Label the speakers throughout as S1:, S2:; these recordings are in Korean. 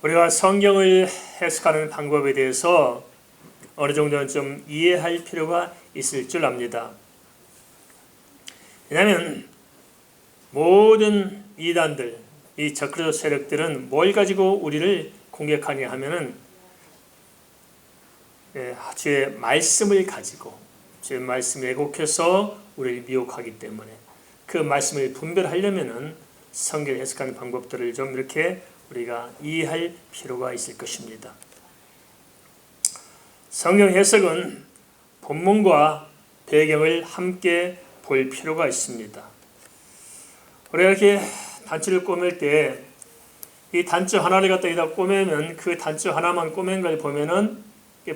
S1: 우리가 성경을 해석하는 방법에 대해서 어느 정도는 좀 이해할 필요가 있을 줄 압니다. 왜냐하면 모든 이단들, 이 적그리스도 세력들은 뭘 가지고 우리를 공격하냐 하면은 주의 말씀을 가지고 주의 말씀을 왜곡해서 우리를 미혹하기 때문에 그 말씀을 분별하려면은 성경 해석하는 방법들을 좀 이렇게 우리가 이해할 필요가 있을 것입니다. 성경 해석은 본문과 배경을 함께 볼 필요가 있습니다. 우리가 이렇게 단추를 꼬맬 때 이 단추 하나를 갖다 여기다 꼬매면 그 단추 하나만 꼬맨 걸 보면은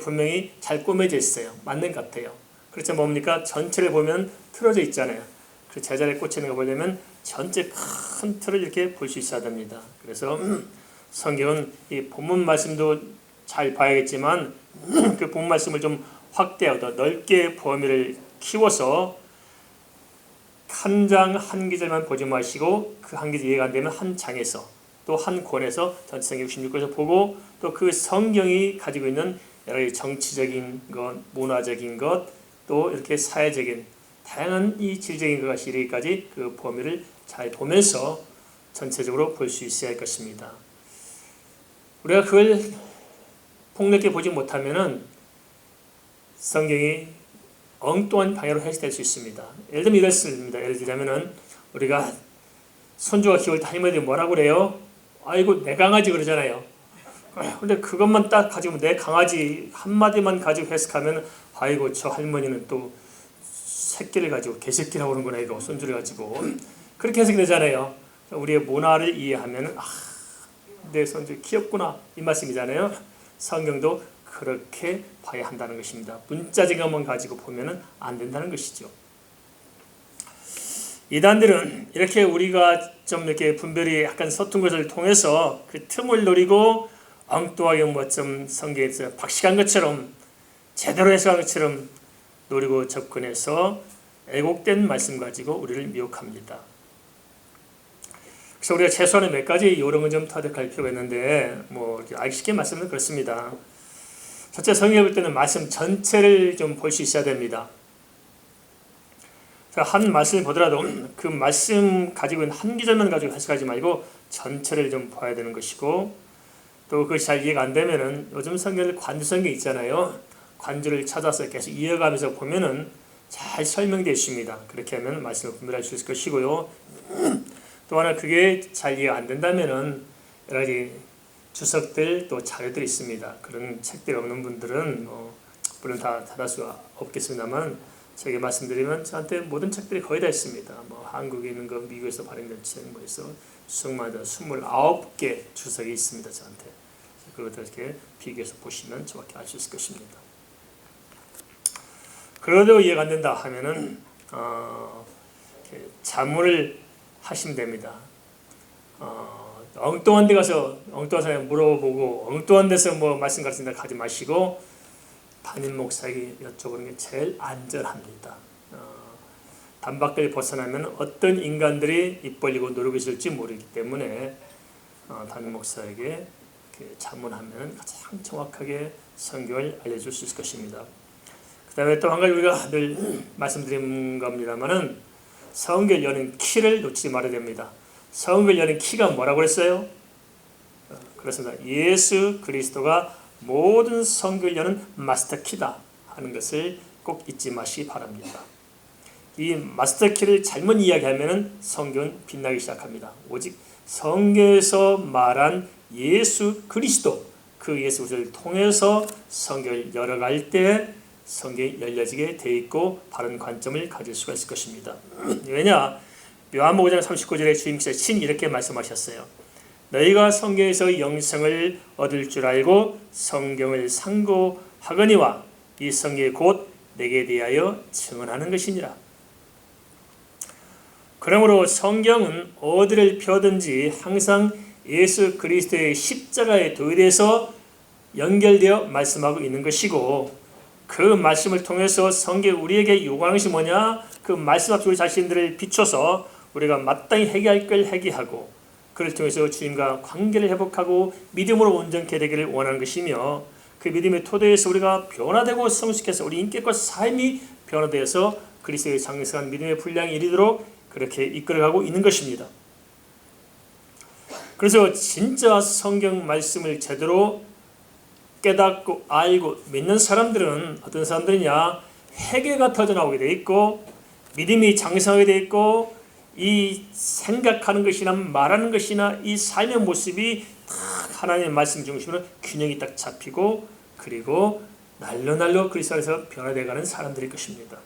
S1: 분명히 잘 꼬매져 있어요. 맞는 것 같아요. 그렇죠. 뭡니까? 전체를 보면 틀어져 있잖아요. 그 제자리에 꽂히는 거 보려면 전체 큰 틀을 이렇게 볼 수 있어야 됩니다. 그래서 성경은 이 본문 말씀도 잘 봐야겠지만 그 본문 말씀을 좀 확대하고 더 넓게 범위를 키워서 한 장 한 기절만 보지 마시고 그 한 기절 이해가 안 되면 한 장에서 또 한 권에서 전체 성경 66권에서 보고 또 그 성경이 가지고 있는 여러 가지 정치적인 것, 문화적인 것, 또 이렇게 사회적인 다양한 이 질적인 것이 이르기까지 그 범위를 잘 보면서 전체적으로 볼 수 있어야 할 것입니다. 우리가 그걸 폭넓게 보지 못하면은 성경이 엉뚱한 방향으로 해석될 수 있습니다. 예를 들면 이렇습니다. 예를 들자면은 우리가 손주가 키울 때 할머니들이 뭐라고 그래요? 아이고 내 강아지 그러잖아요. 근데 그것만 딱 가지고 내 강아지 한마디만 가지고 해석하면 아이고 저 할머니는 또 새끼를 가지고 개새끼라고 그러는구나 이거 손주를 가지고 그렇게 해석이 되잖아요. 우리의 문화를 이해하면 내 손주 귀엽구나 이 말씀이잖아요. 성경도 그렇게 봐야 한다는 것입니다. 문자적인 것만 가지고 보면 안 된다는 것이죠. 이단들은 이렇게 우리가 좀 이렇게 분별이 약간 서툰 것을 통해서 그 틈을 노리고 엉뚱하게 뭐 좀 성경에서 박식한 것처럼 제대로 해석한 것처럼 노리고 접근해서 왜곡된 말씀 가지고 우리를 미혹합니다. 그래서 우리가 최소한 몇 가지 요령을 좀 터득할 필요가 있는데 뭐 알기 쉽게 말씀은 그렇습니다. 첫째, 성경을 볼 때는 말씀 전체를 좀 볼 수 있어야 됩니다. 한 말씀을 보더라도 그 말씀 가지고 있는 한 기절만 가지고 해석하지 말고 전체를 좀 봐야 되는 것이고 또 그것이 잘 이해가 안 되면은 요즘 성경에 관주 성경 있잖아요. 관주를 찾아서 계속 이어가면서 보면은 잘 설명되어 있습니다. 그렇게 하면 말씀을 분별할 수 있을 것이고요. 또 하나 그게 잘 이해가 안 된다면은 여러 가지 주석들 또 자료들이 있습니다. 그런 책들이 없는 분들은 물론 다 받을 수가 없겠습니다만 제가 말씀드리면 저한테 모든 책들이 거의 다 있습니다. 뭐 한국에 있는 거, 미국에서 발행된 책, 뭐 해서 수많은 29개 주석이 있습니다. 저한테. 그것들 이렇게 비교해서 보시면 정확히 알 수 있을 것입니다. 그래도 이해가 안 된다 하면은 자문을 하시면 됩니다. 엉뚱한 데 가서 엉뚱한 사람에 물어보고 엉뚱한 데서 뭐 말씀 가르친다 하지 마시고 담임 목사에게 여쭤보는 게 제일 안전합니다. 단박을 벗어나면 어떤 인간들이 입 벌리고 노리고 있을지 모르기 때문에 담임 목사에게 자문하면 가장 정확하게 성경을 알려줄 수 있을 것입니다. 그 다음에 또 한 가지 우리가 늘 말씀드린 겁니다만은 성경을 여는 키를 놓치지 말아야 됩니다. 성경을 여는 키가 뭐라고 했어요? 그렇습니다. 예수 그리스도가 모든 성경을 여는 마스터키다 하는 것을 꼭 잊지 마시기 바랍니다. 이 마스터키를 잘못 이야기하면 성경은 빛나기 시작합니다. 오직 성경에서 말한 예수 그리스도, 그 예수 그리스도를 통해서 성경을 열어갈 때 성경이 열려지게 돼 있고 바른 관점을 가질 수가 있을 것입니다. 왜냐? 요한복음 5장 39절에 주님께서 신 이렇게 말씀하셨어요. 너희가 성경에서 영생을 얻을 줄 알고 성경을 상고하거니와 이 성경이 곧 내게 대하여 증언하는 것이니라. 그러므로 성경은 어디를 펴든지 항상 예수 그리스도의 십자가에 도의돼서 연결되어 말씀하고 있는 것이고 그 말씀을 통해서 성경 우리에게 요구하는 것이 뭐냐? 그 말씀 앞에 우리 자신들을 비춰서 우리가 마땅히 회개할 걸 회개하고 그를 통해서 주님과 관계를 회복하고 믿음으로 온전케 되기를 원하는 것이며, 그 믿음의 토대에서 우리가 변화되고 성숙해서 우리 인격과 삶이 변화되어서 그리스도의 장성한 믿음의 분량이 이르도록 그렇게 이끌어가고 있는 것입니다. 그래서 진짜 성경 말씀을 제대로 깨닫고 알고 믿는 사람들은 어떤 사람들이냐, 회개가 터져나오게 돼 있고 믿음이 장성하게 돼 있고, 이 생각하는 것이나 말하는 것이나 이 삶의 모습이 딱 하나님의 말씀 중심으로 균형이 딱 잡히고, 그리고 날로 그리스도 안에서 변화되어가는 사람들일 것입니다.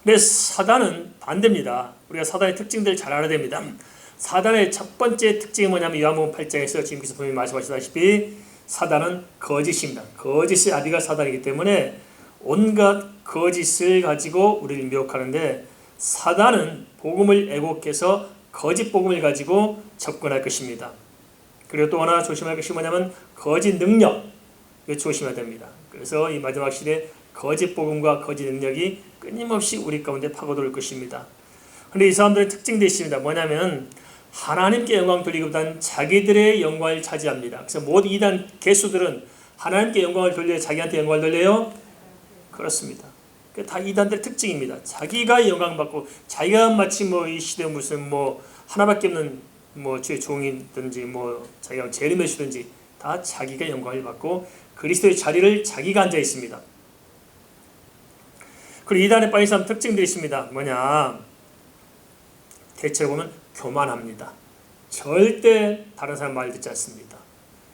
S1: 근데 사단은 반대입니다. 우리가 사단의 특징들을 잘 알아야 됩니다. 사단의 첫 번째 특징이 뭐냐면 요한복음 8장에서 주님께서 분명히 말씀하시다시피 사단은 거짓입니다. 거짓의 아비가 사단이기 때문에 온갖 거짓을 가지고 우리를 미혹하는데, 사단은 복음을 왜곡해서 거짓 복음을 가지고 접근할 것입니다. 그리고 또 하나 조심할 것이 뭐냐면 거짓 능력, 이거 조심해야 됩니다. 그래서 이 마지막 시대에 거짓 복음과 거짓 능력이 끊임없이 우리 가운데 파고들 것입니다. 그런데 이 사람들의 특징도 있습니다. 뭐냐면 하나님께 영광 돌리기보다는 자기들의 영광을 차지합니다. 그래서 모든 이단 개수들은 하나님께 영광을 돌려요, 자기한테 영광을 돌려요? 그렇습니다. 다 이단들의 특징입니다. 자기가 영광 받고, 자기가 마치 이 시대 무슨 하나밖에 없는 주의 종이든지 자기가 재림의수든지 다 자기가 영광을 받고 그리스도의 자리를 자기가 앉아 있습니다. 그리고 이단에 빠진 사람 특징들이 있습니다. 뭐냐? 대체로 보면 교만합니다. 절대 다른 사람 말 듣지 않습니다.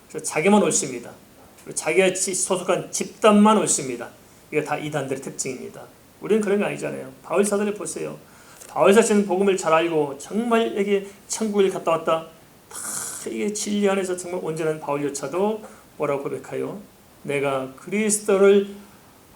S1: 그래서 자기만 옳습니다. 그리고 자기가 소속한 집단만 옳습니다. 이게 다 이단들의 특징입니다. 우리는 그런 거 아니잖아요. 바울 사도를 보세요. 바울 사도는 복음을 잘 알고 정말 여기 천국을 갔다 왔다. 다 이게 진리 안에서 정말 온전한 바울조차도 뭐라고 고백하여? 내가 그리스도를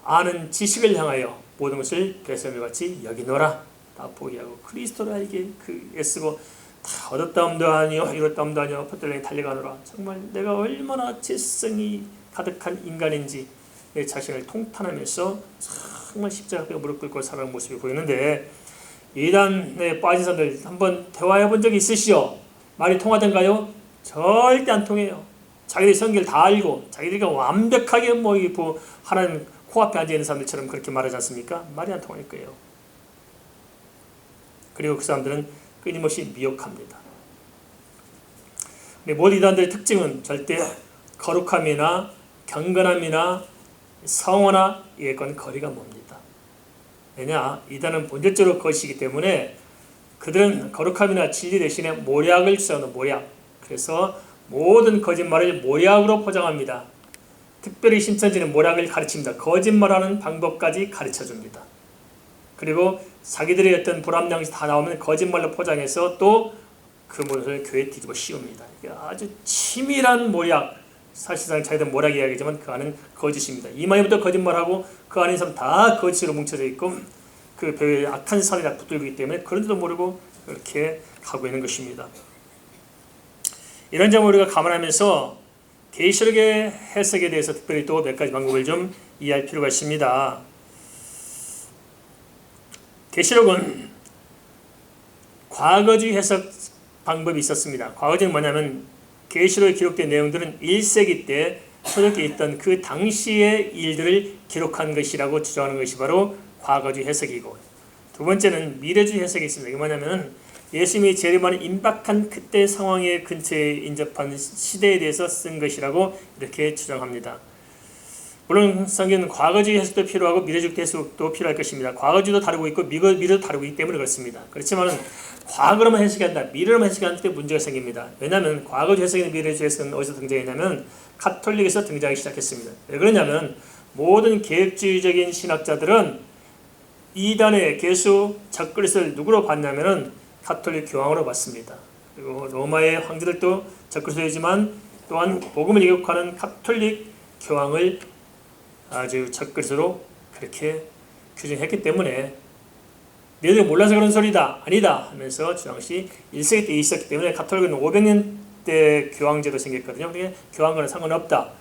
S1: 아는 지식을 향하여 모든 것을 배설물같이 여기노라. 다 포기하고 그리스도를 알게 애쓰고 다 얻었다함도 아니요 이뤘다함도 아니요 퍼들랭이 달려가노라. 정말 내가 얼마나 죄성이 가득한 인간인지 내 자신을 통탄하면서 정말 십자가 앞에 무릎 꿇고 살아가는 모습이 보이는데, 이단에 빠진 사람들 한번 대화해 본 적이 있으시죠? 말이 통하던가요? 절대 안 통해요. 자기들이 성경을 다 알고 자기들이 완벽하게 하나님 코앞에 앉아있는 사람들처럼 그렇게 말하지 않습니까? 말이 안 통할 거예요. 그리고 그 사람들은 끊임없이 미혹합니다. 모든 이단들의 특징은 절대 거룩함이나 경건함이나 성화나 이것과는 거리가 멉니다. 왜냐? 이단은 본질적으로 거짓이기 때문에 그들은 거룩함이나 진리 대신에 모략을 주장하는 모략. 그래서 모든 거짓말을 모략으로 포장합니다. 특별히 신천지는 모략을 가르칩니다. 거짓말하는 방법까지 가르쳐줍니다. 그리고 자기들의 어떤 불합리한 다 나오면 거짓말로 포장해서 또 그 모습을 교회에 뒤집어 씌웁니다. 아주 치밀한 모략. 사실상 자기들 모략 이야기지만 그 안은 거짓입니다. 이마에부터 거짓말하고 그 안에 사람 다 거짓으로 뭉쳐져 있고 그 배에 악한 살이 다 붙들고 있기 때문에 그런지도 모르고 그렇게 가고 있는 것입니다. 이런 점을 우리가 감안하면서 계시록의 해석에 대해서 특별히 또 몇 가지 방법을 좀 이해할 필요가 있습니다. 계시록은 과거주의 해석 방법이 있었습니다. 과거주의는 뭐냐면 계시록에 기록된 내용들은 1세기 때 소적에 있던 그 당시의 일들을 기록한 것이라고 주장하는 것이 바로 과거주의 해석이고, 두 번째는 미래주의 해석이 있습니다. 이게 뭐냐면 예수님이 재림하는 임박한 그때 상황에 근처에 인접한 시대에 대해서 쓴 것이라고 이렇게 주장합니다. 물론 성경은 과거주의 해석도 필요하고 미래주의 해석도 필요할 것입니다. 과거주의도 다루고 있고 미래도 다루고 있기 때문에 그렇습니다. 그렇지만 과거로만 해석한다, 미래로만 해석하는 때 문제가 생깁니다. 왜냐하면 과거주의 해석이나 미래주의 해석은 어디서 등장했냐면 가톨릭에서 등장하기 시작했습니다. 왜 그러냐면 모든 계획주의적인 신학자들은 이단의 개수 적그리스도를 누구로 봤냐면은 가톨릭 교황으로 봤습니다. 그리고 로마의 황제들도 적그리스도이지만 또한 복음을 이격하는 가톨릭 교황을 아주 적그리스도로 그렇게 규정했기 때문에 너희들이 몰라서 그런 소리다, 아니다 하면서 주 당시 1세기 때 있었기 때문에 가톨릭은 500년대 교황제도 생겼거든요. 그러니까 교황과는 상관없다.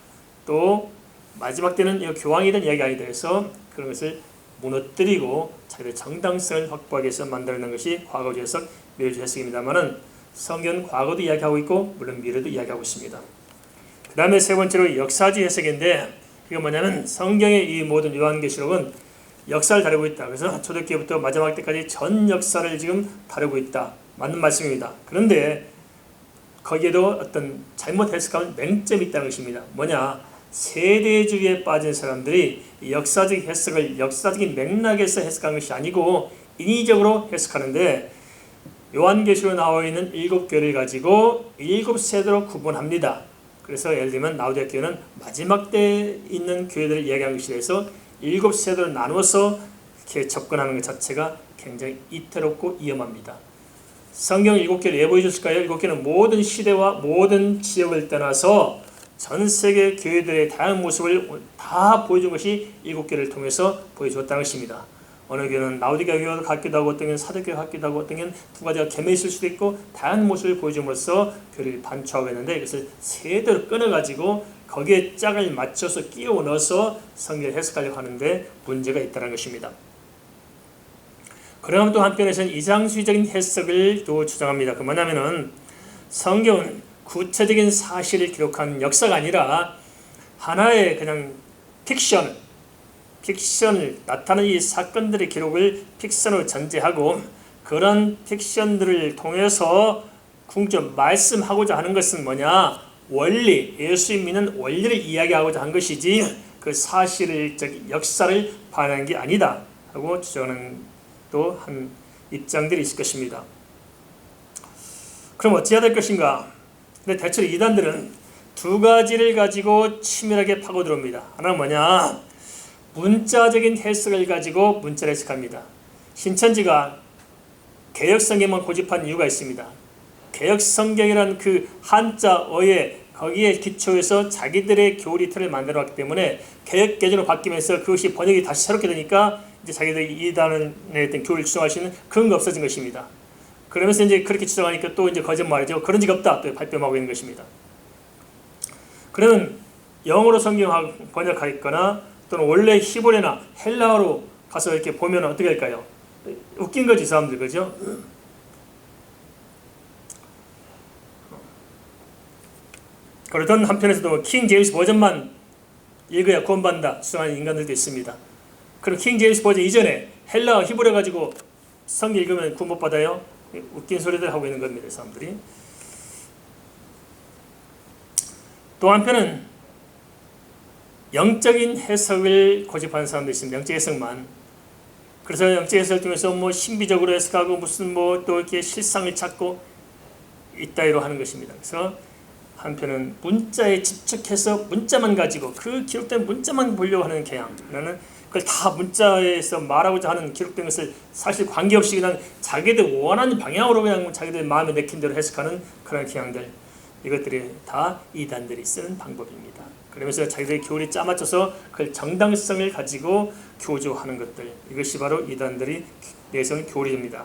S1: 또 마지막 때는 교황이든 이야기 아니다 해서 그런 것을 무너뜨리고 자기의 정당성을 확보하기 위해서 만들어낸 것이 과거주의 해석, 미래주의 해석입니다만은 성경은 과거도 이야기하고 있고 물론 미래도 이야기하고 있습니다. 그 다음에 세 번째로 역사주의 해석인데, 이거 뭐냐면 성경의 이 모든 요한계시록은 역사를 다루고 있다. 그래서 초대교회부터 마지막 때까지 전 역사를 지금 다루고 있다. 맞는 말씀입니다. 그런데 거기에도 어떤 잘못 해석하면 맹점이 있다는 것입니다. 뭐냐? 세대주의에 빠진 사람들이 역사적 해석을 역사적인 맥락에서 해석한 것이 아니고 인위적으로 해석하는데, 요한계시록에 나와 있는 7교회를 가지고 7세대로 구분합니다. 그래서 예를 들면 라우디아 교회는 마지막 때에 있는 교회들을 이야기한 것에 대해서 7세대로 나누어서 이렇게 접근하는 것 자체가 굉장히 이태롭고 위험합니다. 성경 7개를 왜 보여줬을까요? 7개는 모든 시대와 모든 지역을 떠나서 전 세계 교회들의 다양한 모습을 다 보여준 것이 7개를 통해서 보여줬다는 것입니다. 어느 교회는 라우디게아 교회가 같기도 하고, 어떤 교회는 사도교회가 같기도 하고, 어떤 교회는 두 가지가 겸해 있을 수도 있고, 다양한 모습을 보여줌으로써 교회를 반추하고 있는데, 이것을 세대로 끊어가지고 거기에 짝을 맞춰서 끼워 넣어서 성경을 해석하려고 하는데 문제가 있다는 것입니다. 그러나 또 한편에서는 이상주의적인 해석을 또 주장합니다. 그 뭐냐면은 성경은 구체적인 사실을 기록한 역사가 아니라 하나의 그냥 픽션을 나타나는 이 사건들의 기록을 픽션으로 전제하고, 그런 픽션들을 통해서 궁극적으로 말씀하고자 하는 것은 뭐냐? 원리, 예수님 믿는 원리를 이야기하고자 한 것이지 그 사실적 역사를 반영한 게 아니다 하고 주장하는 또 한 입장들이 있을 것입니다. 그럼 어찌해야 될 것인가? 근데 대체로 이단들은 두 가지를 가지고 치밀하게 파고 들어옵니다. 하나는 뭐냐? 문자적인 해석을 가지고 문자를 해석합니다. 신천지가 개혁성경만 고집한 이유가 있습니다. 개혁성경이라는 그 한자어에 거기에 기초해서 자기들의 교리틀을 만들어왔기 때문에 개혁개정으로 바뀌면서 그것이 번역이 다시 새롭게 되니까 이제 자기들이 이단의 어떤 교리를 주장할 수 있는 근거가 없어진 것입니다. 그러면서 이제 그렇게 주장하니까 또 이제 거짓말이죠. 그런 적 없다 또 발뺌하고 있는 것입니다. 그러면 영어로 성경 번역하거나 또는 원래 히브리나 헬라어로 가서 이렇게 보면 어떻게 할까요? 웃긴 거지 사람들, 그죠? 그러던 한편에서도 킹 제임스 버전만 읽어야 구원받는다 주장하는 인간들도 있습니다. 그럼 킹 제임스 버전 이전에 헬라어 히브리어 가지고 성경 읽으면 구원 못 받아요? 웃긴 소리들 하고 있는 겁니다, 사람들이. 또 한편은 영적인 해석을 고집하는 사람도 있습니다. 영적 해석만. 그래서 영적 해석을 통해서 뭐 신비적으로 해석하고 무슨 뭐 또 이렇게 실상을 찾고 이따위로 하는 것입니다. 그래서 한편은 문자에 집착해서 문자만 가지고 그 기록된 문자만 보려고 하는 경향. 나는 그걸 다 문자에서 말하고자 하는 기록된 것을 사실 관계없이 그냥 자기들 원하는 방향으로 그냥 자기들 마음에 내킨 대로 해석하는 그런 경향들. 이것들이 다 이단들이 쓰는 방법입니다. 그러면서 자기들의 교리에 짜맞춰서 그 정당성을 가지고 교조하는 것들, 이것이 바로 이단들이 내세운 교리입니다.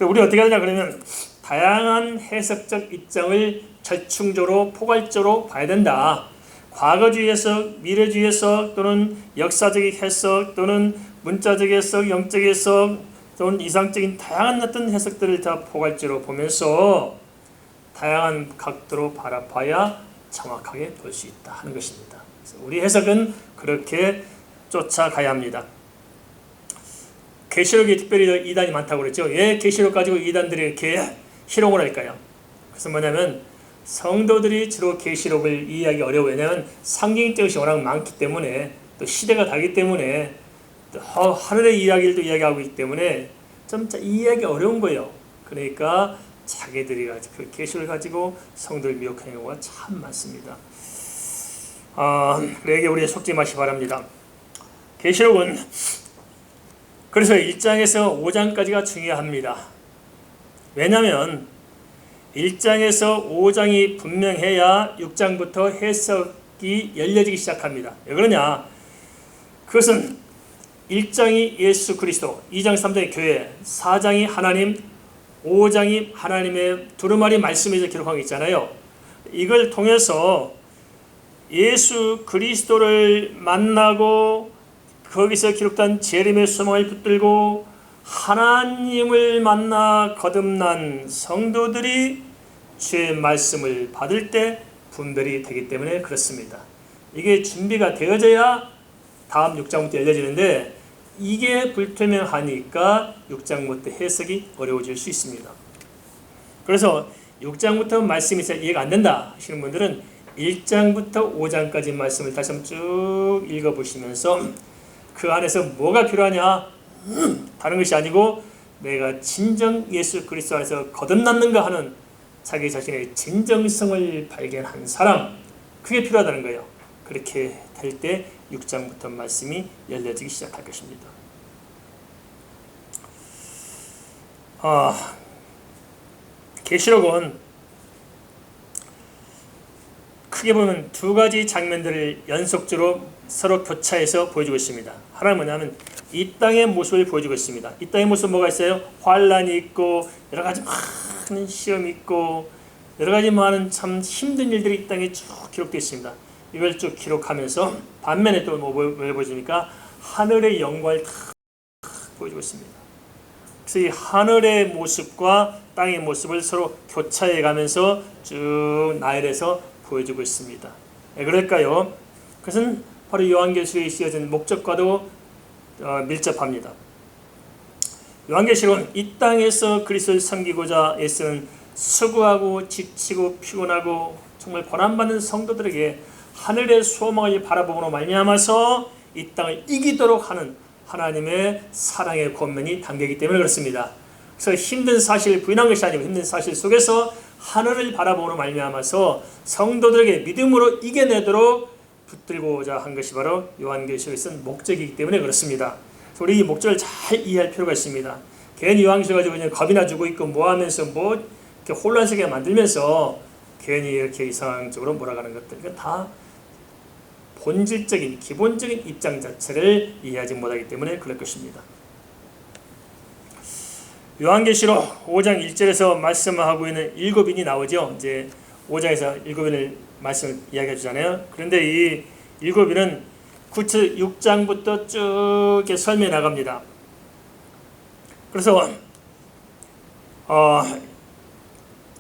S1: 우리 어떻게 하느냐 그러면 다양한 해석적 입장을 절충적으로 포괄적으로 봐야 된다. 과거주의 해석, 미래주의 해석 또는 역사적인 해석 또는 문자적 해석, 영적 해석 또는 이상적인 다양한 어떤 해석들을 다 포괄적으로 보면서 다양한 각도로 바라봐야 정확하게 볼 수 있다 하는 것입니다. 그래서 우리 해석은 그렇게 쫓아가야 합니다. 계시록이 특별히 이단이 많다고 그랬죠. 왜 계시록 가지고 이단들이 이렇게 희롱을 할까요? 그래서 뭐냐면 성도들이 주로 계시록을 이해하기 어려워요. 왜냐하면 상징적인 것이 워낙 많기 때문에, 또 시대가 다르기 때문에, 또 하늘의 이야기를 또 이야기하고 있기 때문에 좀 이해하기 어려운 거예요. 그러니까 자기들이 그 계시를 가지고 성도를 미혹하는 경우가 참 많습니다. 그러기에 우리 속지 마시기 바랍니다. 계시록은 그래서 1장에서 5장까지가 중요합니다. 왜냐하면 1장에서 5장이 분명해야 6장부터 해석이 열려지기 시작합니다. 왜 그러냐? 그것은 1장이 예수 그리스도, 2장 3장이 교회, 4장이 하나님, 5장이 하나님의 두루마리 말씀에서 기록한 게 있잖아요. 이걸 통해서 예수 그리스도를 만나고 거기서 기록된 재림의 소망을 붙들고 하나님을 만나 거듭난 성도들이 주의 말씀을 받을 때 분별이 되기 때문에 그렇습니다. 이게 준비가 되어져야 다음 6장부터 열려지는데 이게 불투명하니까 6장부터 해석이 어려워질 수 있습니다. 그래서 6장부터 말씀이 잘 이해가 안 된다 하시는 분들은 1장부터 5장까지 말씀을 다시 한번 쭉 읽어보시면서 그 안에서 뭐가 필요하냐, 다른 것이 아니고 내가 진정 예수 그리스도 안에서 거듭났는가 하는 자기 자신의 진정성을 발견한 사람, 그게 필요하다는 거예요. 그렇게 될 때 6장부터 말씀이 열려지기 시작할 것입니다. 계시록은 크게 보면 두 가지 장면들을 연속적으로 서로 교차해서 보여주고 있습니다. 하나는 뭐냐면 이 땅의 모습을 보여주고 있습니다. 이 땅의 모습 뭐가 있어요? 환란이 있고 여러 가지 많은 시험이 있고 여러 가지 많은 참 힘든 일들이 이 땅에 쭉 기록되어 있습니다. 이걸 쭉 기록하면서 반면에 또 뭘 보여주니까 하늘의 영광을 다 보여주고 있습니다. 그래서 이 하늘의 모습과 땅의 모습을 서로 교차해 가면서 쭉 나열해서 보여주고 있습니다. 왜 그럴까요? 그것은 바로 요한계시록에 씌어진 목적과도 밀접합니다. 요한계시록은 이 땅에서 그리스도를 섬기고자 애쓰는 수고하고 지치고 피곤하고 정말 고난받는 성도들에게 하늘의 소망을 바라보므로 말미암아서 이 땅을 이기도록 하는 하나님의 사랑의 권면이 담겨있기 때문에 그렇습니다. 그래서 힘든 사실을 부인한 것이 아니고 힘든 사실 속에서 하늘을 바라보므로 말미암아서 성도들에게 믿음으로 이겨내도록 붙들고자 한 것이 바로 요한계시록에 쓴 목적이기 때문에 그렇습니다. 우리 이 목적을 잘 이해할 필요가 있습니다. 괜히 요한계시록 가지고 그냥 겁이나 주고 있고 뭐하면서 뭐 이렇게 혼란스럽게 만들면서 괜히 이렇게 이상적으로 몰아가는 것들, 이건 다 본질적인 기본적인 입장 자체를 이해하지 못하기 때문에 그럴 것입니다. 요한계시록 5장 1절에서 말씀하고 있는 7인이 나오죠. 이제 5장에서 7인을 말씀을 이야기해 주잖아요. 그런데 이 7인은 6장부터 쭉 이렇게 설명해 나갑니다. 그래서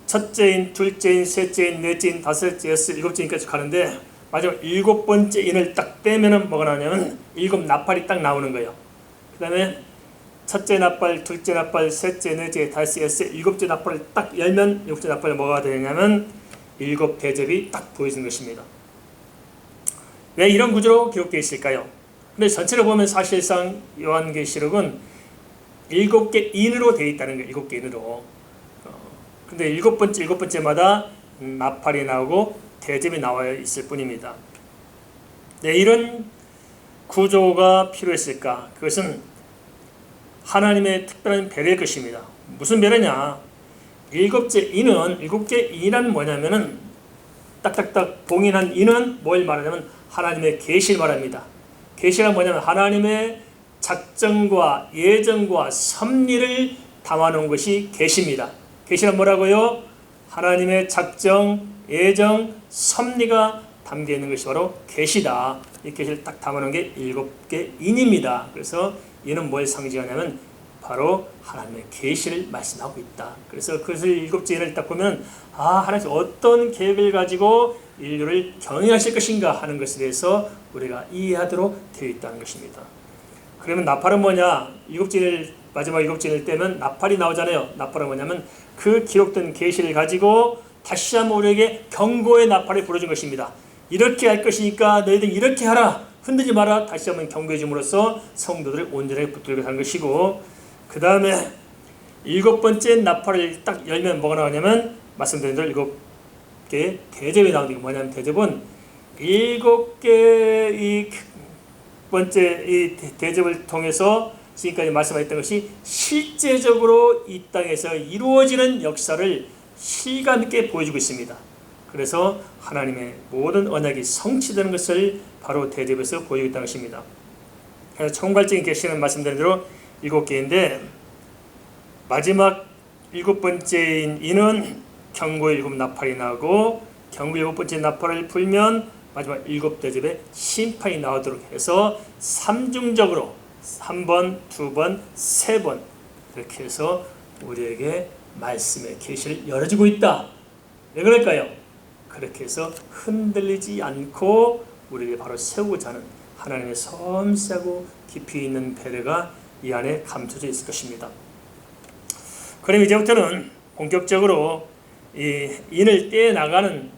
S1: 첫째인, 둘째인, 셋째인, 넷째인, 다섯째, 여섯, 일곱째인까지 가는데 마지막 7번째 인을 딱 빼면은 뭐가 나오냐면 7 나팔이 딱 나오는 거예요. 그 다음에 첫째 나팔, 둘째 나팔, 셋째, 넷째, 다섯째, 여섯, 일곱째 나팔을 딱 열면 일곱째 나팔이 뭐가 되냐면 7 대접이 딱 보여지는 것입니다. 왜 이런 구조로 기록되어 있을까요? 근데 전체를 보면 사실상 요한계시록은 7개 인으로 되어 있다는 거예요. 7개 인으로. 근데 7번째마다 나팔이 나오고 대접이 나와 있을 뿐입니다. 네, 이런 구조가 필요했을까? 그것은 하나님의 특별한 배려일 것입니다. 무슨 배려냐? 7개 인이란 뭐냐면은 딱딱딱 봉인한 인은 뭘 말하냐면 하나님의 계시를 말합니다. 계시가 뭐냐면 하나님의 작정과 예정과 섭리를 담아놓은 것이 계시입니다. 계시란 뭐라고요? 하나님의 작정, 예정, 섭리가 담겨있는 것이 바로 계시다. 이 계시를 딱 담아놓은 게 7개 인입니다. 그래서 이는 뭘 상징하냐면 바로 하나님의 계시를 말씀하고 있다. 그래서 그것을 7째 인을 딱 보면 하나님 어떤 계획을 가지고 인류를 경영하실 것인가 하는 것에 대해서 우리가 이해하도록 되어 있다는 것입니다. 그러면 나팔은 뭐냐? 마지막 7째 인을 떼면 나팔이 나오잖아요. 나팔은 뭐냐면 그 기록된 계시를 가지고 다시 한번 우리에게 경고의 나팔을 불어준 것입니다. 이렇게 할 것이니까 너희들 이렇게 하라, 흔들지 마라, 다시 한번 경고해 줌으로써 성도들을 온전하게 붙들게 하는 것이고, 그 다음에 7번째 나팔을 딱 열면 뭐가 나오냐면 말씀드린 대로 7개의 대접이 나오는 게 뭐냐면 대접은 7개의 이 번째 이 대접을 통해서 지금까지 말씀하셨던 것이 실제적으로 이 땅에서 이루어지는 역사를 실감 있게 보여주고 있습니다. 그래서 하나님의 모든 언약이 성취되는 것을 바로 대접에서 보여주고 있다는 것입니다. 그래서 총괄적인 계시는 말씀드린 대로 7개인데 마지막 7번째인 이는 경고의 7 나팔이 나오고 경고 7번째 나팔을 불면 마지막 7 대접에 심판이 나오도록 해서 삼중적으로 3번, 2번, 3번 이렇게 해서 우리에게 말씀의 계시를 열어주고 있다. 왜 그럴까요? 그렇게 해서 흔들리지 않고 우리에게 바로 세우고자 하는 하나님의 섬세하고 깊이 있는 배려가 이 안에 감춰져 있을 것입니다. 그럼 이제부터는 본격적으로 이 인을 떼어나가는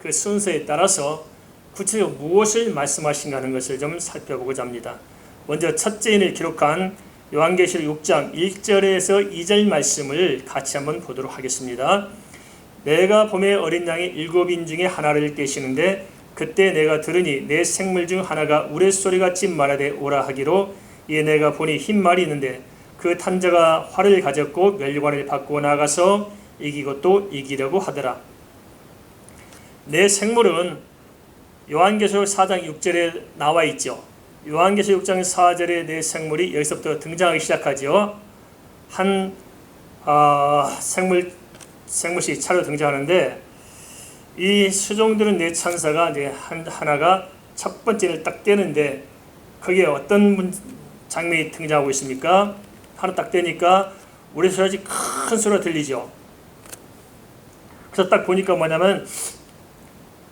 S1: 그 순서에 따라서 구체적으로 무엇을 말씀하신가 하는 것을 좀 살펴보고자 합니다. 먼저 첫째 인을 기록한 요한계시록 6장 1절에서 2절 말씀을 같이 한번 보도록 하겠습니다. 내가 봄에 어린 양이 7인 중에 하나를 떼시는데 그때 내가 들으니 내 생물 중 하나가 우레소리같이 말하되 오라 하기로 이에 내가 보니 흰 말이 있는데 그 탄자가 활을 가졌고 면류관을 받고 나가서 이기고 또 이기려고 하더라. 내 생물은 요한계시록 4장 6절에 나와 있죠. 요한계시록 6장 4절에 내 생물이 여기서부터 등장하기 시작하죠. 한 생물씩 차로 등장하는데 이 수종들은 네 천사가 이제 하나가 첫 번째를 딱 떼는데 거기에 어떤 장면이 등장하고 있습니까? 하나 딱 떼니까 우레소리 큰 소리가 들리죠. 그래서 딱 보니까 뭐냐면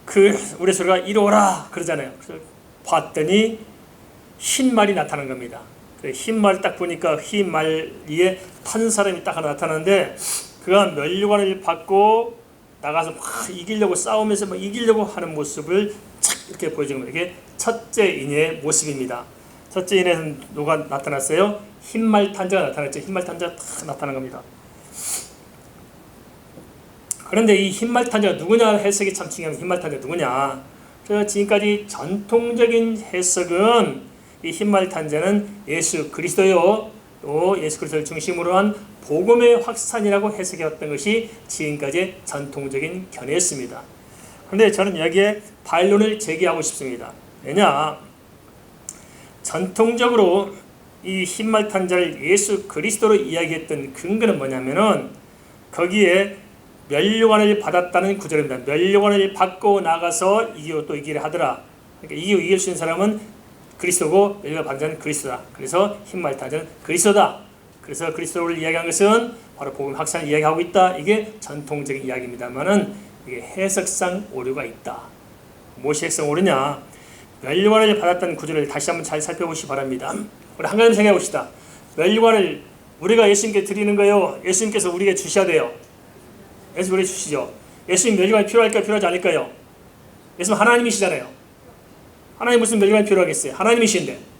S1: 그 우레소리가 이리 오라 그러잖아요. 그래서 봤더니 흰 말이 나타난 겁니다. 흰 말을 딱 보니까 흰 말 위에 탄 사람이 딱 하나 나타나는데 그가 면류관을 받고 나가서 막 이기려고 싸우면서 막 이기려고 하는 모습을 착 이렇게 보여주는 거예요. 이게 첫째 인의 모습입니다. 첫째 인에는 누가 나타났어요? 흰말 탄자가 나타났죠. 흰말 탄자가 딱 나타난 겁니다. 그런데 이 흰말 탄자가 누구냐 해석이 참 중요합니다. 흰말 탄자가 누구냐? 그래서 지금까지 전통적인 해석은 이 흰말 탄자는 예수 그리스도요. 또 예수 그리스도를 중심으로 한 복음의 확산이라고 해석해왔던 것이 지금까지 전통적인 견해였습니다. 그런데 저는 여기에 반론을 제기하고 싶습니다. 왜냐? 전통적으로 이 흰말 탄자를 예수 그리스도로 이야기했던 근거는 뭐냐면은 거기에 면류관을 받았다는 구절입니다. 면류관을 받고 나가서 이기고 또 이기려 하더라. 그러니까 이기고 이길 수 있는 사람은 그리스도고 면류관 받은 자는 그리스도다. 그래서 흰말 탄자는 그리스도다. 그래서 그리스도를 이야기한 것은 바로 복음 확산을 이야기하고 있다. 이게 전통적인 이야기입니다만은 이게 해석상 오류가 있다. 무엇이 해석 오류냐? 면류관을 받았다는 구절을 다시 한번 잘 살펴보시기 바랍니다. 우리 한 가지 생각해 봅시다. 면류관을 우리가 예수님께 드리는 거요. 예수님께서 우리에게 주셔야 돼요. 예수님 우리에게 주시죠. 예수님 면류관이 필요할까요? 필요하지 않을까요? 예수님 하나님이시잖아요. 하나님 무슨 면류관이 필요하겠어요? 하나님이신데.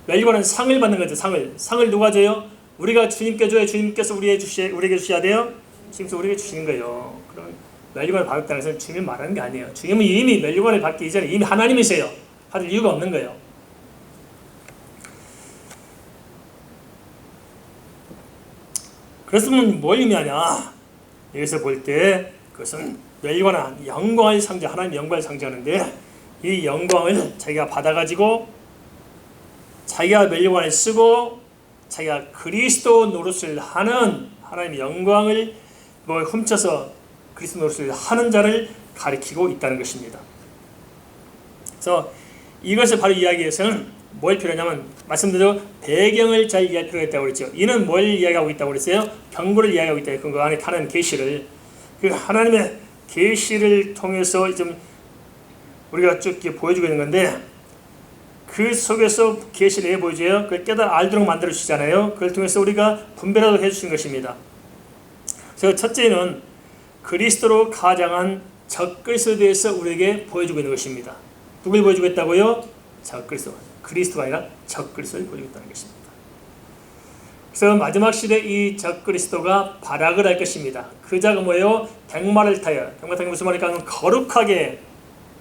S1: 면류관은 상을 받는 거죠. 상을 누가 줘요? 우리가 주님께 줘요. 주님께서 우리에게 주셔야 돼요. 주님께서 우리에게 주시는 거예요. 그럼 면류관을 받았다는 것은 주님이 말하는 게 아니에요. 주님은 이미 면류관을 받기 이전에 이미 하나님이세요. 받을 이유가 없는 거예요. 그랬으면 뭘 의미하냐? 여기서 볼 때 그것은 면류관은 영광을 상징, 하나님의 영광을 상징하는데 이 영광을 자기가 받아가지고 자기가 면류관을 쓰고 자기가 그리스도 노릇을 하는 하나님의 영광을 훔쳐서 그리스도 노릇을 하는 자를 가리키고 있다는 것입니다. 그래서 이것을 바로 이야기해서는 뭘 필요하냐면 말씀대로 배경을 잘 이해할 필요가 있다고 그랬죠. 이는 뭘 이야기하고 있다고 그랬어요? 경고를 이야기하고 있다. 그 안에 타는 계시를 그 하나님의 계시를 통해서 좀 우리가 쭉 보여주고 있는 건데 그 속에서 계시를 왜 보여줘요? 그걸 알도록 만들어 주시잖아요. 그걸 통해서 우리가 분별하도록 해주신 것입니다. 그래서 첫째는 그리스도로 가장한 적그리스도에 대해서 우리에게 보여주고 있는 것입니다. 누굴 보여주고 있다고요? 적그리스도. 그리스도가 아니라 적그리스도를 보여주고 있다는 것입니다. 그래서 마지막 시대 이 적그리스도가 발악을 할 것입니다. 그 자가 뭐예요? 백마를 타요. 백마 타는 무슨 말일까? 거룩하게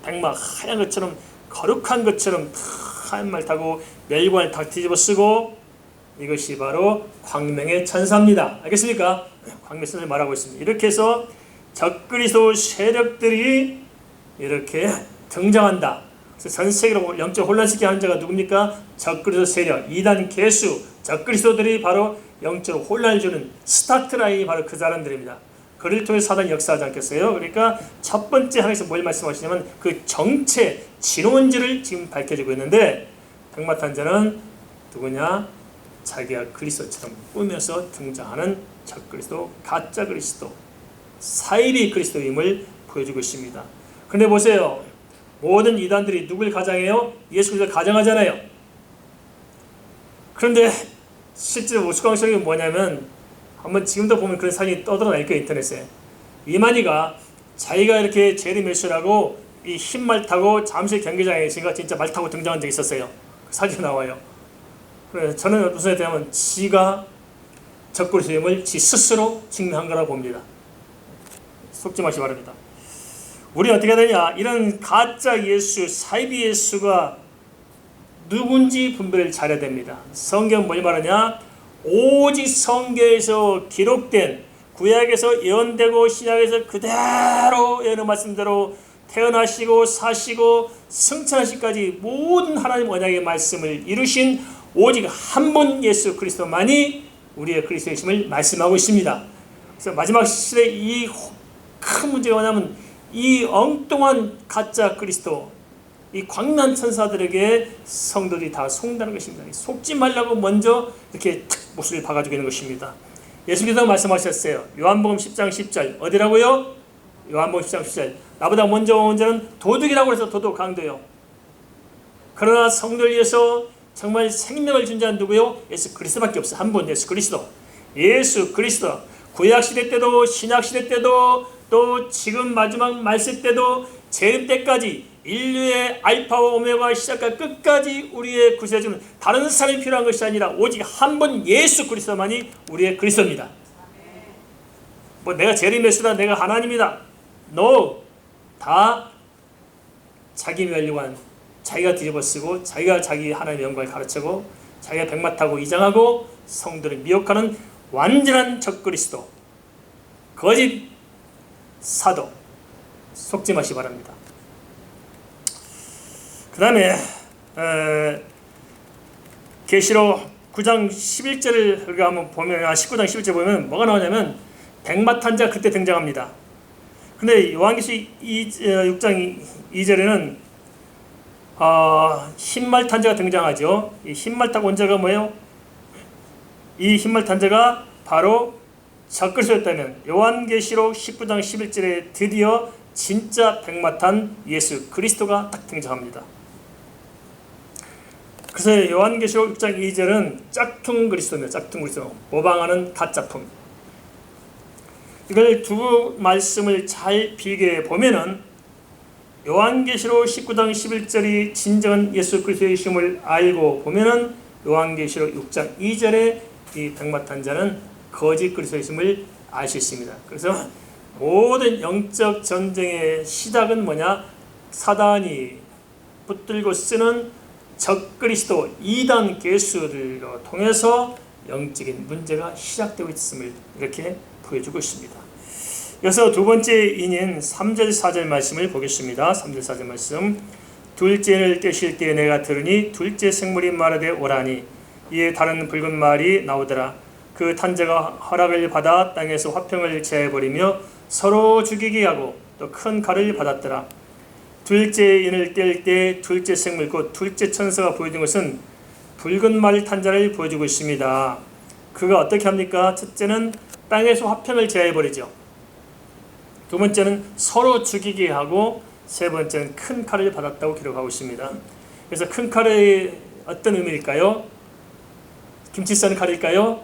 S1: 백마 하얀 것처럼 거룩한 것처럼 하얀 말 타고 면류관을 다 뒤집어 쓰고 이것이 바로 광명의 천사입니다. 알겠습니까? 광명의 천사를 말하고 있습니다. 이렇게 해서 적그리스도 세력들이 이렇게 등장한다. 그래서 전 세계로 영적 혼란시키게 하는 자가 누굽니까? 적그리스도 세력, 이단 개수, 적그리스도들이 바로 영적 혼란을 주는 스타트 라인이 바로 그 사람들입니다. 그를 통해서 사단이 역사하지 않겠어요? 그러니까 첫 번째 하나님께서 뭘 말씀하시냐면 그 정체, 진원지를 지금 밝혀지고 있는데 백마탄자는 누구냐? 자기가 그리스도처럼 꾸며서 등장하는 적그리스도, 가짜 그리스도, 사이비 그리스도임을 보여주고 있습니다. 그런데 보세요. 모든 이단들이 누굴 가장해요? 예수 그리스도를 가장하잖아요. 그런데 실제로 우스꽝스러운 게 뭐냐면, 한번 지금도 보면 그런 사진이 떠돌아다니까 인터넷에. 이만희가 자기가 이렇게 제리 메시라고 이 흰말 타고 잠실 경기장에 지가 진짜 말 타고 등장한 적이 있었어요. 그 사진 나와요. 그래서 저는 무슨 얘기냐면 지가 적그리스도임을 지 스스로 증명한 거라고 봅니다. 속지 마시기 바랍니다. 우리는 어떻게 되냐? 이런 가짜 예수, 사이비 예수가 누군지 분별을 잘해야 됩니다. 성경은 뭘 말하냐? 오직 성경에서 기록된, 구약에서 예언되고 신약에서 그대로 예언의 말씀대로 태어나시고 사시고 승천하시기까지 모든 하나님 언약의 말씀을 이루신 오직 한 분 예수 그리스도만이 우리의 그리스도이심을 말씀하고 있습니다. 그래서 마지막 시대에 이 큰 문제가 뭐냐면, 이 엉뚱한 가짜 그리스도, 이 광란 천사들에게 성도들이 다 속는다는 것입니다. 속지 말라고 먼저 이렇게 못을 박아주고 있는 것입니다. 예수님께서 말씀하셨어요. 요한복음 10장 10절 어디라고요? 요한복음 10장 10절 나보다 먼저 온 자는 도둑이라고 해서 도둑 강도요. 그러나 성도를 위해서 정말 생명을 준 자는 누구요? 예수 그리스도밖에 없어. 한 분, 예수 그리스도. 예수 그리스도. 구약시대 때도 신약시대 때도 또 지금 마지막 말세 때도 재림 때까지 인류의 알파와 오메가 시작과 끝까지 우리의 구세주는 다른 사람이 필요한 것이 아니라 오직 한 분 예수 그리스도만이 우리의 그리스도입니다. 뭐 내가 재림메시다, 내가 하나님이다. No. 다 자기 멸류관, 자기가 뒤집어쓰고 자기가 자기 하나님의 영광을 가르치고 자기가 백마 타고 이장하고 성도를 미혹하는 완전한 적그리스도, 거짓 사도, 속지 마시기 바랍니다. 그 다음에 계시록 9장 11절을 우리가 한번 보면, 19장 11절 보면 뭐가 나오냐면 백마탄자 그때 등장합니다. 근데 요한계시록 6장 2절에는 흰말 탄자가 등장하죠. 이 흰말 타고 온 자가 뭐예요? 이 흰말 탄자가 바로 적그리스도였다면, 요한계시록 19장 11절에 드디어 진짜 백마탄 예수 그리스도가 딱 등장합니다. 그래서 요한계시록 6장 2절은 짝퉁 그리스도입니다. 짝퉁 그리스도, 모방하는 가짜품. 이걸 두 말씀을 잘 비교해 보면은 요한계시록 19장 11절이 진정한 예수 그리스도의 이심을 알고 보면은 요한계시록 6장 2절에 이 백마탄자는 거짓 그리스도이심을 알 수 있습니다. 그래서 모든 영적 전쟁의 시작은 뭐냐? 사단이 붙들고 쓰는 적그리스도 이단 계수들로 통해서 영적인 문제가 시작되고 있음을 이렇게 보여주고 있습니다. 그래서 두 번째 인인 3절 4절 말씀을 보겠습니다. 3절 4절 말씀. 둘째를 떼실 때 내가 들으니 둘째 생물이 말하되 오라니, 이에 다른 붉은 말이 나오더라. 그 탄자가 허락을 받아 땅에서 화평을 제해버리며 서로 죽이게 하고 또 큰 칼을 받았더라. 둘째 인을 뗄 때 둘째 생물 곧 둘째 천사가 보여준 것은 붉은 말 탄자를 보여주고 있습니다. 그가 어떻게 합니까? 첫째는 땅에서 화평을 제해버리죠. 두 번째는 서로 죽이게 하고, 세 번째는 큰 칼을 받았다고 기록하고 있습니다. 그래서 큰 칼의 어떤 의미일까요? 김치 싸는 칼일까요?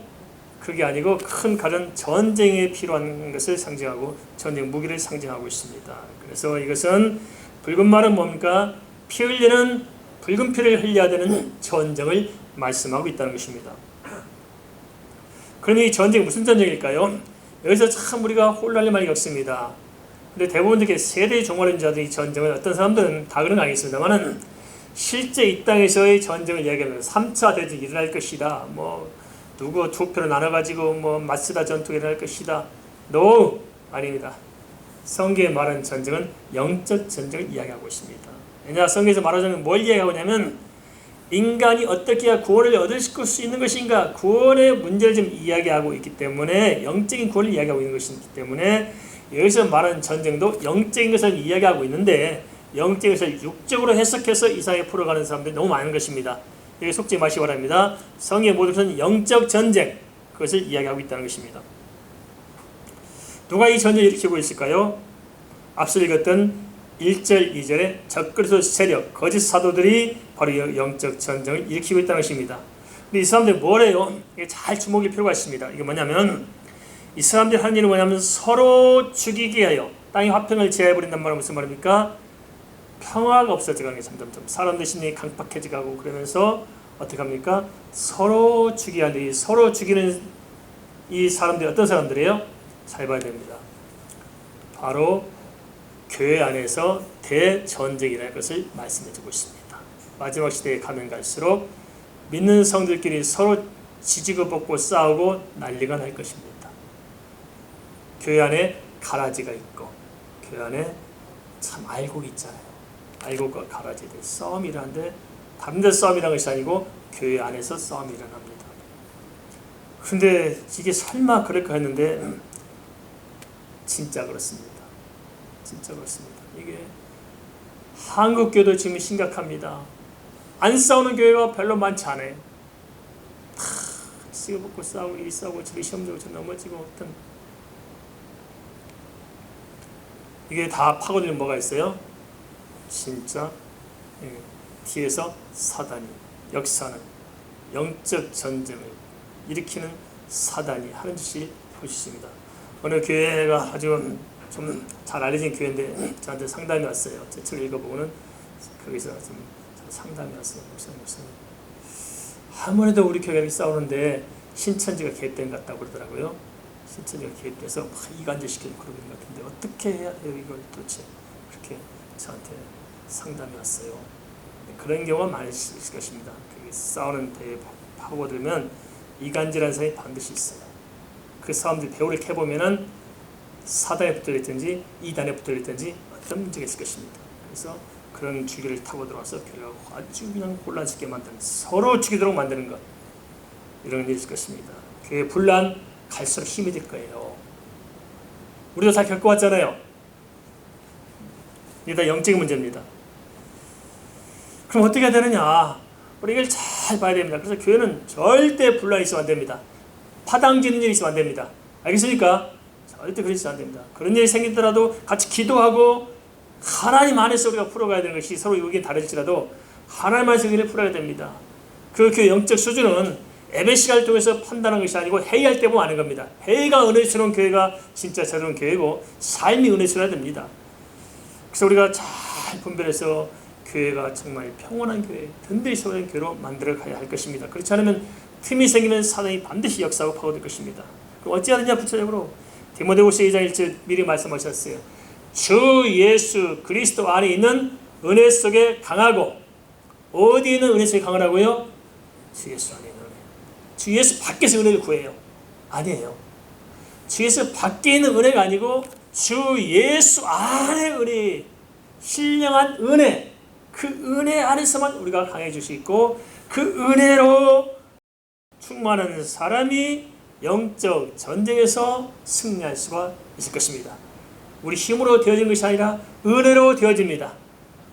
S1: 그게 아니고 큰 칼은 전쟁에 필요한 것을 상징하고 전쟁 무기를 상징하고 있습니다. 그래서 이것은 붉은 말은 뭡니까? 피 흘리는, 붉은 피를 흘려야 되는 전쟁을 말씀하고 있다는 것입니다. 그럼 이 전쟁이 무슨 전쟁일까요? 여기서 참 우리가 혼란을 많이 겪습니다. 근데 대부분 이렇게 세대 종말인 자들이 이 전쟁을, 어떤 사람들은 다 그런 거 아니겠습니다만은 실제 이 땅에서의 전쟁을 이야기하면 3차 대전이 일어날 것이다. 뭐 누구 두 표로 나눠가지고 뭐 마쓰다 전투가 일어날 것이다. No! 아닙니다. 성경에 말하는 전쟁은 영적 전쟁을 이야기하고 있습니다. 왜냐, 성경에서 말하자면 뭘 이야기하고 있냐면 인간이 어떻게 해야 구원을 얻을 수 있는 것인가, 구원의 문제를 좀 이야기하고 있기 때문에, 영적인 구원을 이야기하고 있는 것이기 때문에 여기서 말하는 전쟁도 영적인 것을 이야기하고 있는데 영적인 것을 육적으로 해석해서 이상하게 풀어가는 사람들이 너무 많은 것입니다. 여기 속지 마시기 바랍니다. 성경의 모든 것은 영적 전쟁, 그것을 이야기하고 있다는 것입니다. 누가 이 전쟁을 일으키고 있을까요? 앞서 읽었던 1절, 2절의 적그리스도 세력, 거짓 사도들이 바로 영적 전쟁을 일으키고 있다는 것입니다. 근데 이 사람들이 뭐래요? 이게 잘 주목할 필요가 있습니다. 이게 뭐냐면 이 사람들이 하는 일은 뭐냐면 서로 죽이게 하여 땅의 화평을 제해버린단 말은 무슨 말입니까? 평화가 없어져가는 게 점점점 사람들 심리 강팍해져가고 그러면서 어떻게 합니까? 서로 죽이게 하는데 서로 죽이는 이 사람들이 어떤 사람들이에요? 잘 봐야 됩니다. 바로 교회 안에서 대전쟁이라는 것을 말씀해주고 있습니다. 마지막 시대에 가면 갈수록 믿는 성들끼리 서로 지지고 볶고 싸우고 난리가 날 것입니다. 교회 안에 가라지가 있고 교회 안에 참 알곡이 있잖아요. 알곡과 가라지들 싸움이 일어나는데 다른 데 싸움이라는 것이 아니고 교회 안에서 싸움이 일어납니다. 그런데 이게 설마 그럴까 했는데 진짜 그렇습니다. 진짜 그렇습니다. 이게 한국교도 지금 심각합니다. 안 싸우는 교회가 별로 많지 않아요. 다 씹어먹고 싸우고 이 싸우고 저기 시험 주고 저 넘어지고 어떤 이게 다 파고들면 뭐가 있어요? 진짜 뒤에서 사단이 역사는 영적 전쟁을 일으키는 사단이 하는 짓이 보시십니다. 어느 교회가 아주 좀 잘 알려진 교회인데 저한테 상담이 왔어요. 제 책을 읽어보고는 거기서 좀 상담이 왔어요. 목사님 아무래도 우리 교회가 싸우는데 신천지가 개입된 것 같다고 그러더라고요. 신천지가 개입돼서 막 이간질시키는 그런 것 같은데 어떻게 해야 해요 이걸 도대체. 그렇게 저한테 상담이 왔어요. 그런 경우가 많이 있을 것입니다. 싸우는 데에 파고들면 이간질하는 사람이 반드시 있어요. 그 사람들이 배우를 캐보면은 사단에 붙들렸든지 이단에 붙들렸든지 어떤 문제가 있을 것입니다. 그래서 그런 주기를 타고 들어와서 교회가 아주 그냥 혼란스럽게 만드는, 서로 죽이도록 만드는 것, 이런 일이 있을 것입니다. 교회 분란 갈수록 힘이 될 거예요. 우리도 다 겪어왔잖아요. 이게 다 영적인 문제입니다. 그럼 어떻게 해야 되느냐? 우리 이걸 잘 봐야 됩니다. 그래서 교회는 절대 분란이 있으면 안 됩니다. 파당지는 일이 있으면 안 됩니다. 알겠습니까? 절대 그러시면 안 됩니다. 그런 일이 생기더라도 같이 기도하고 하나님 안에서 우리가 풀어가야 되는 것이 서로 의견이 다를지라도 하나님 안에서 의견을 풀어야 됩니다. 그 교회 영적 수준은 예배 시간을 통해서 판단하는 것이 아니고 회의할 때 보면 아는 겁니다. 회의가 은혜스러운 교회가 진짜 새로운 교회고 삶이 은혜스러워야 됩니다. 그래서 우리가 잘 분별해서 교회가 정말 평온한 교회, 든든히 세워진 교회로 만들어가야 할 것입니다. 그렇지 않으면 틈이 생기면 사단이 반드시 역사하고 파고들 것입니다. 그럼 어찌 하느냐 구체적으로 디모데후서 2장 1절 미리 말씀하셨어요. 주 예수 그리스도 안에 있는 은혜 속에 강하고, 어디에 있는 은혜 속에 강하라고요? 주 예수 안에 있는 은혜. 주 예수 밖에서 은혜를 구해요? 아니에요. 주 예수 밖에 있는 은혜가 아니고 주 예수 안에 은혜, 신령한 은혜, 그 은혜 안에서만 우리가 강해질 수 있고 그 은혜로 충만한 사람이 영적 전쟁에서 승리할 수가 있을 것입니다. 우리 힘으로 되어진 것이 아니라 은혜로 되어집니다.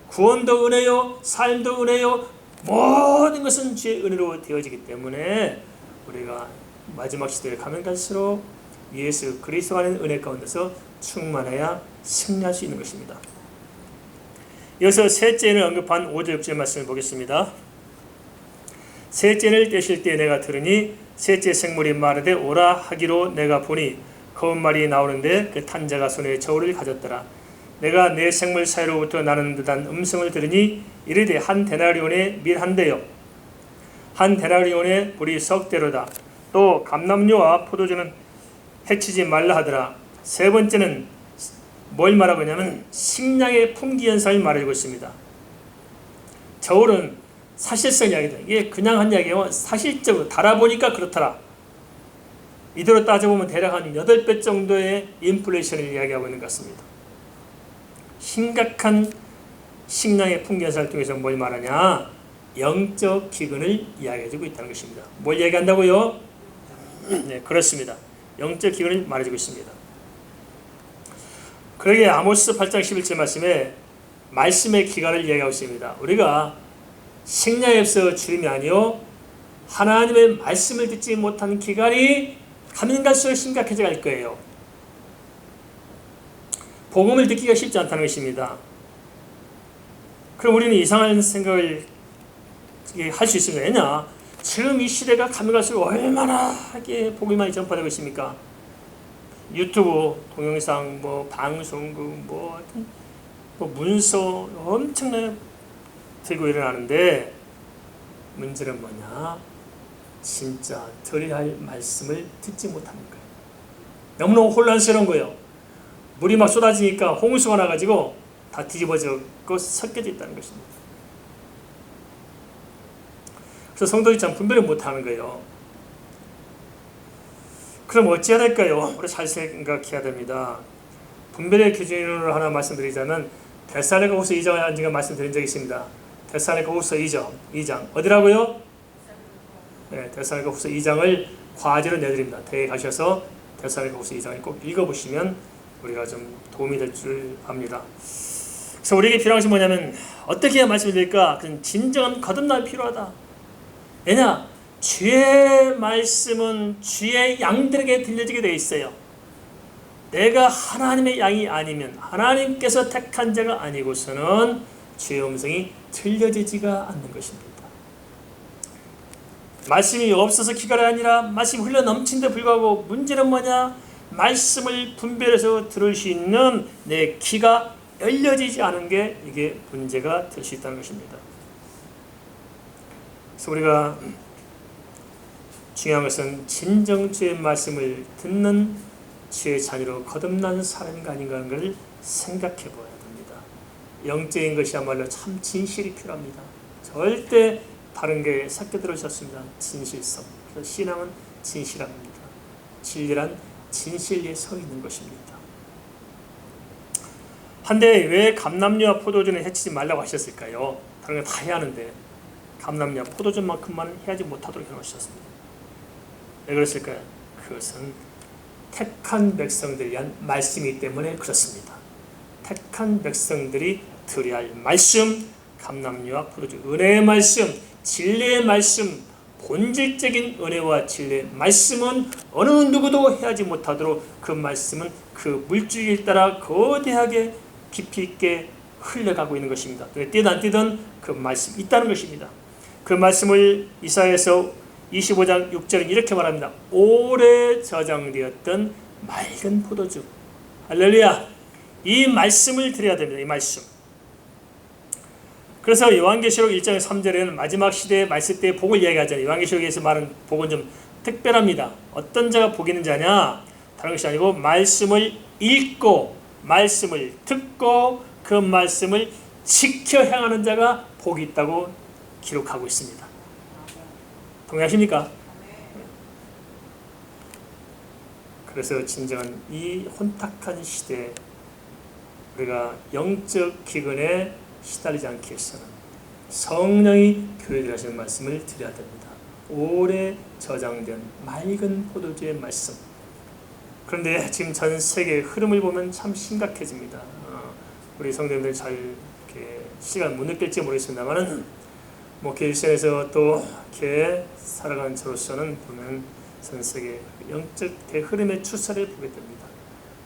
S1: 구원도 은혜요, 삶도 은혜요, 모든 것은 주의 은혜로 되어지기 때문에 우리가 마지막 시대에 가면 갈수록 예수 그리스도 안에 은혜 가운데서 충만해야 승리할 수 있는 것입니다. 이어서 셋째를 언급한 5절 6절 말씀을 보겠습니다. 셋째를 떼실 때 내가 들으니 셋째 생물이 마르되 오라 하기로 내가 보니 검은 말이 나오는데 그 탄 자가 손에 저울을 가졌더라. 내가 내 생물 사이로부터 나는 듯한 음성을 들으니 이르되 한 데나리온의 밀 한 대요, 한 데나리온의 불이 석 대로다. 또 감람류와 포도주는 해치지 말라 하더라. 세 번째는 뭘 말하고 있냐면 식량의 품귀 현상을 말해주고 있습니다. 저울은 사실성 이야기다. 이게 그냥 한 이야기예요. 사실적으로 달아보니까 그렇더라. 이대로 따져보면 대략 한 8배 정도의 인플레이션을 이야기하고 있는 것 같습니다. 심각한 식량의 품귀 현상을 통해서 뭘 말하냐? 영적 기근을 이야기해주고 있다는 것입니다. 뭘 이야기한다고요? 네, 그렇습니다. 영적 기근을 말해주고 있습니다. 그러기에 아모스 8장 11절 말씀에 말씀의 기간을 이야기하고 있습니다. 우리가 식량이 없어 주림이 아니요 하나님의 말씀을 듣지 못하는 기간이 가면 갈수록 심각해져 갈 거예요. 복음을 듣기가 쉽지 않다는 것입니다. 그럼 우리는 이상한 생각을 할 수 있습니다. 왜냐? 지금 이 시대가 가면 갈수록 얼마나 복음이 많이 전파되고 있습니까? 유튜브, 동영상, 방송국, 문서 엄청나게 들고 일어나는데 문제는 뭐냐? 진짜 들어야 할 말씀을 듣지 못하는 거예요. 너무너무 혼란스러운 거예요. 물이 막 쏟아지니까 홍수가 나가지고 다 뒤집어지고 섞여져 있다는 것입니다. 그래서 성도들이 참 분별을 못하는 거예요. 그럼 어찌해야 될까요? 우리 잘 생각해야 됩니다. 분별의 기준으로 하나 말씀드리자면 데살로니가후서 2장을 제가 말씀드린 적이 있습니다. 데살로니가후서 2장 어디라고요? 네, 데살로니가후서 2장을 과제로 내드립니다. 대회 가셔서 데살로니가후서 2장을 꼭 읽어보시면 우리가 좀 도움이 될 줄 압니다. 그래서 우리에게 필요한 것이 뭐냐면 어떻게 해야 말씀을 드릴까? 그건 진정한 거듭남이 필요하다. 왜냐? 주의 말씀은 주의 양들에게 들려지게 되어 있어요. 내가 하나님의 양이 아니면 하나님께서 택한 자가 아니고서는 주의 음성이 들려지지가 않는 것입니다. 말씀이 없어서 귀가 아니라 말씀이 흘러 넘친데 불구하고 문제는 뭐냐? 말씀을 분별해서 들을 수 있는 내 귀가 열려지지 않은 게 이게 문제가 될 수 있다는 것입니다. 그래서 우리가 중요한 것은 진정 주의 말씀을 듣는 주의 자녀로 거듭난 사람인가 아닌가 하는 것을 생각해 보아야 됩니다. 영적인 것이야말로 참 진실이 필요합니다. 절대 다른 게 섞여 들어있었습니다. 진실성. 그래서 신앙은 진실합니다. 진리란 진실에 서 있는 것입니다. 한데 왜 감람류와 포도주는 해치지 말라고 하셨을까요? 다른 건 다 해야 하는데 감람류와 포도주만큼만 해야지 못하도록 해놓으셨습니다. 왜 그랬을까요? 그것은 택한 백성들에 대한 말씀이기 때문에 그렇습니다. 택한 백성들이 들어야 할 말씀, 감람류와 포도주, 은혜의 말씀, 진리의 말씀, 본질적인 은혜와 진리의 말씀은 어느 누구도 해하지 못하도록 그 말씀은 그 물줄기를 따라 거대하게 깊이 있게 흘러가고 있는 것입니다. 뛰든 안 뛰든 그 말씀이 있다는 것입니다. 그 말씀을 이사야서 25장 6절은 이렇게 말합니다. 오래 저장되었던 맑은 포도주. 할렐루야. 이 말씀을 드려야 됩니다. 이 말씀. 그래서 요한계시록 1장 3절에는 마지막 시대의 말씀 때의 복을 이야기하잖아요. 요한계시록에서 말하는 복은 좀 특별합니다. 어떤 자가 복 있는 자냐? 다른 것이 아니고 말씀을 읽고 말씀을 듣고 그 말씀을 지켜 행하는 자가 복이 있다고 기록하고 있습니다. 동의하십니까? 그래서 진정한 이 혼탁한 시대에 우리가 영적 기근에 시달리지 않기 위해서는 성령이 교회에 하시는 말씀을 드려야 됩니다. 오래 저장된 맑은 포도주의 말씀. 그런데 지금 전 세계의 흐름을 보면 참 심각해집니다. 우리 성도님들 잘 이렇게 시간 못 느낄지 모르겠습니다만은 길선에서 또 이렇게 살아가는 저로서는 보면 전 세계 영적 대흐름의 추세를 보게 됩니다.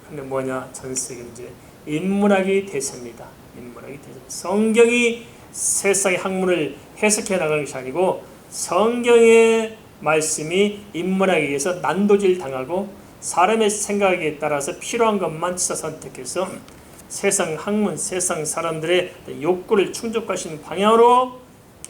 S1: 그런데 뭐냐? 전 세계 이제 인문학이 대세입니다. 인문학이 대세. 성경이 세상의 학문을 해석해 나가는 것이 아니고 성경의 말씀이 인문학에 의해서 난도질 당하고 사람의 생각에 따라서 필요한 것만 치사 선택해서 세상 학문, 세상 사람들의 욕구를 충족하시는 방향으로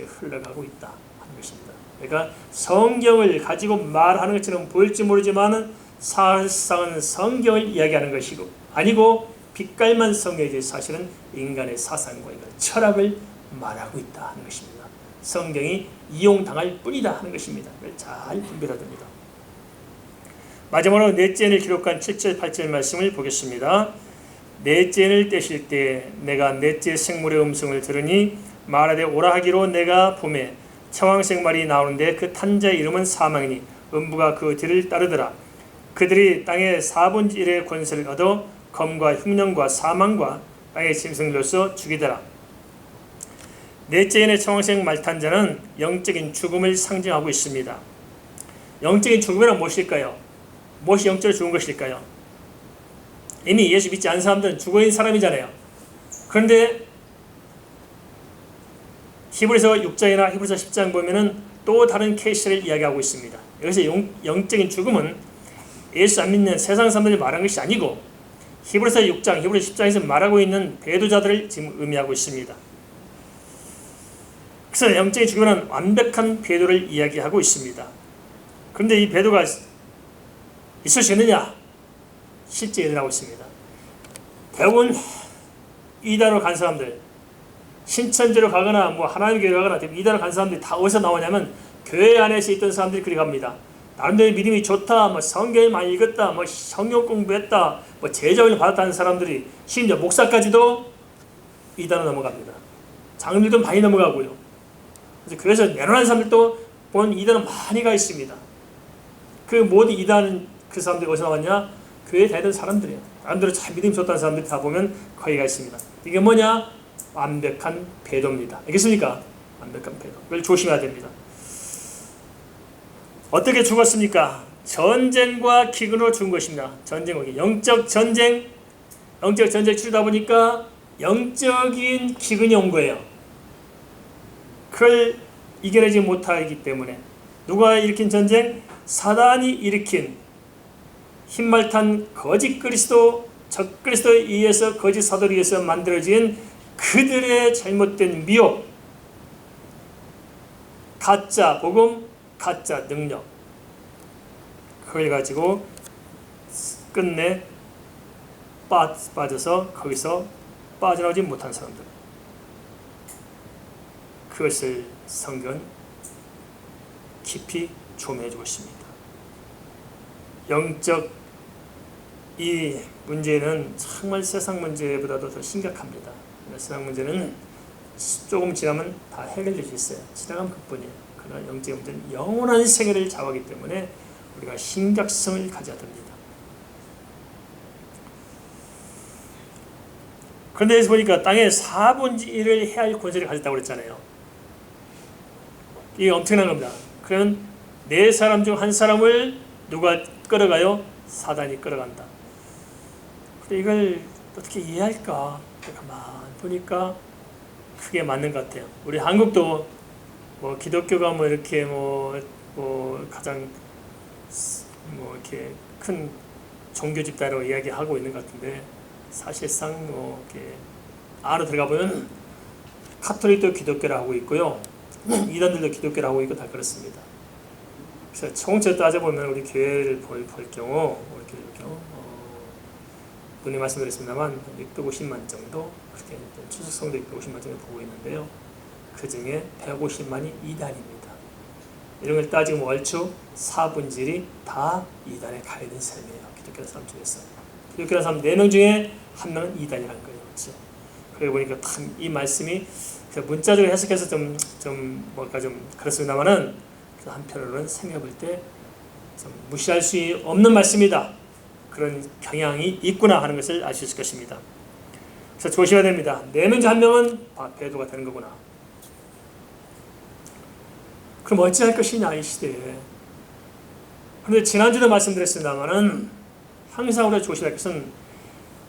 S1: 흘러가고 있다 하는 것입니다. 그러니까 성경을 가지고 말하는 것처럼 보일지 모르지만 사실상은 성경을 이야기하는 것이고 아니고 빛깔만 성경이지 사실은 인간의 사상과 인간의 철학을 말하고 있다 하는 것입니다. 성경이 이용당할 뿐이다 하는 것입니다. 잘 분별해야 됩니다. 마지막으로 넷째 인을 기록한 7절 8절 말씀을 보겠습니다. 넷째 인을 떼실 때 내가 넷째 생물의 음성을 들으니 말하되 오라 하기로 내가 봄에 청황색 말이 나오는데 그 탄 자의 이름은 사망이니 음부가 그 뒤를 따르더라. 그들이 땅의 4분의 1의 권세를 얻어 검과 흉년과 사망과 땅의 짐승들로서 죽이더라. 넷째인의 청황색 말탄자는 영적인 죽음을 상징하고 있습니다. 영적인 죽음이란 무엇일까요? 무엇이 영적으로 죽은 것일까요? 이미 예수 믿지 않은 사람들은 죽어있는 사람이잖아요. 그런데 히브리서 6장이나 히브리서 10장 보면은 또 다른 케이스를 이야기하고 있습니다. 여기서 영적인 죽음은 예수 안 믿는 세상 사람들이 말한 것이 아니고 히브리서 6장, 히브리서 10장에서 말하고 있는 배도자들을 지금 의미하고 있습니다. 그래서 영적인 죽음은 완벽한 배도를 이야기하고 있습니다. 그런데 이 배도가 있을 수 있느냐? 실제 일어나고 있습니다. 대부분 이단으로 간 사람들, 신천지로 가거나 뭐 하나님 교회로 가거나 이단으로 간 사람들이 다 어디서 나오냐면 교회 안에서 있던 사람들이 그리 갑니다. 나름대로 믿음이 좋다, 뭐 성경을 많이 읽었다, 뭐 성경 공부했다, 뭐 제자훈련 받았다는 사람들이 심지어 목사까지도 이단으로 넘어갑니다. 장로들도 많이 넘어가고요. 그래서 교회에서 내려놓은 사람들도 본 이단은 많이 가 있습니다. 그 모든 이단은 그 사람들이 어디서 나왔냐? 교회에 다니던 사람들이에요. 나름대로 잘 믿음이 좋다는 사람들이 다 보면 거기 가 있습니다. 이게 뭐냐? 완벽한 배도입니다. 알겠습니까? 완벽한 배도. 그걸 조심해야 됩니다. 어떻게 죽었습니까? 전쟁과 기근으로 죽은 것입니다. 전쟁과 영적 전쟁, 영적 전쟁을 치르다 보니까 영적인 기근이 온 거예요. 그걸 이겨내지 못하기 때문에 누가 일으킨 전쟁? 사단이 일으킨 흰말탄 거짓 그리스도, 적 그리스도에 의해서 거짓 사도에 의해서 만들어진 그들의 잘못된 미혹, 가짜 복음, 가짜 능력, 그걸 가지고 끝내 빠져서 거기서 빠져나오지 못한 사람들, 그것을 성경은 깊이 조명해주고 있습니다. 영적 이 문제는 정말 세상 문제보다도 더 심각합니다. 세상 문제는 조금 지나면 다 해결될 수 있어요. 지나가면 그뿐이에요. 그러나 영적 문제는 영원한 세계를 좌우하기 때문에 우리가 심각성을 가져야 됩니다. 그런데 여기서 보니까 땅의 4분의 1을 해야 할 권세를 가졌다고 그랬잖아요. 이게 엄청난 겁니다. 그러면 4사람 중 1사람을 누가 끌어가요? 사단이 끌어간다. 근데 이걸 어떻게 이해할까? 가만 보니까 그게 맞는 것 같아요. 우리 한국도 뭐 기독교가 뭐 이렇게 뭐 가장 뭐 이렇게 큰 종교 집단으로 이야기하고 있는 것 같은데 사실상 뭐 이렇게 안으로 들어가 보면 카톨릭도 기독교를 하고 있고요, 이단들도 기독교를 하고 있고 다 그렇습니다. 그래서 총체로 따져보면 우리 교회를 볼 경우 분이 말씀드렸습니다만 650만 정도, 그렇게 추석성도 650만 정도 보고 있는데요. 그 중에 150만이 이단입니다. 이런 걸 따지면 얼추 4분의 1이 다 이단에 가 있는 셈이에요. 기독교 사람 중에서. 기독교 사람 4명 중에 1명은 이단이라는 거예요. 그렇죠? 그러고 보니까 참 이 말씀이 문자적으로 해석해서 좀 그렇습니다만은 한편으로는 생각해 볼 때 좀 무시할 수 없는 말씀이다. 그런 경향이 있구나 하는 것을 알 수 있을 것입니다. 그래서 조심해야 됩니다. 4명 중 1명은 배도가 되는 거구나. 그럼 어찌할 것이냐 이 시대에. 그런데 지난주도 말씀드렸습니다만은 항상 우리가 조심할 것은